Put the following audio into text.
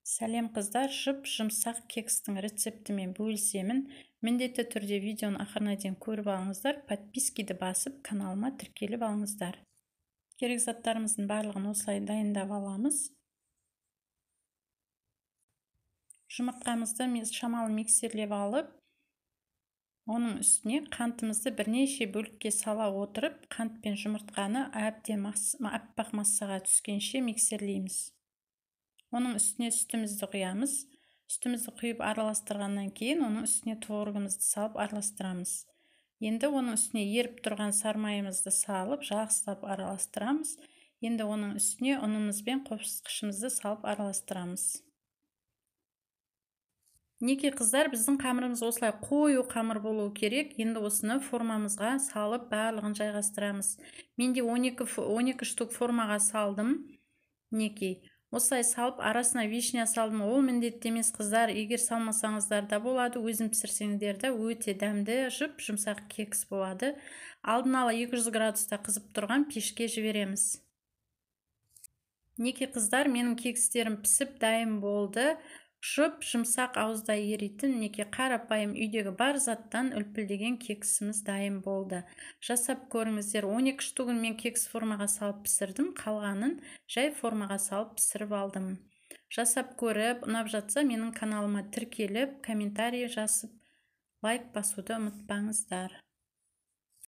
Сәлем қыздар, жұмсақ кекстің рецептімен бөлісемін. Міндетті түрде видеоны ақырына дейін көріп алыңыздар. Подпискиді басып, каналыма тіркеліп алыңыздар. Керек заттарымыздың барлығын осылай дайындап аламыз. Жұмыртқамызды шамалы миксерлеп алып, оның үстіне қантымызды бірнеше бөлікке сала отырып, қант пен жұмыртқаны әбден аппақ массаға түскенше миксерлейміз. Оның үстіне сүтімізді құямыз. Сүтімізді құйып араластырғаннан кейін, оның үстіне творогымызды салып араластырамыз. Енді оның үстіне еріп тұрған сармайымызды салып, жақсылап араластырамыз. Енді оның үстіне ұнымыз бен қосқышымызды салып араластырамыз. Неке қыздар, біздің қамырымыз осылай қою қамыр болуы керек. Енді осыны формамызға салып, барлығын жайғастырамыз. Менде 12 штук формаға салдым. Неке. Осылай салып, арасына вишня салдым. Ол міндетті емес қыздар, егер салмасаңыздар да болады, өзім пісірсеңдер де өте дәмді, жұмсақ кекс болады. Алдын ала 200 градуста қызып тұрған пешке жібереміз. Неке қыздар, менің кекстерім пісіп дайын болды. Жұмсақ ауызда еритін, неке қарапайым үйдегі бар заттан үлпілдеген кексіміз дайын болды. Жасап көріңіздер. 12 штугын мен кекс формаға салып пісірдім, қалғанын жай формаға салып пісіріп алдым. Жасап көріп, ұнап жатса, менің каналыма тіркеліп, комментарий жазып, лайк басуды ұмытпаңыздар.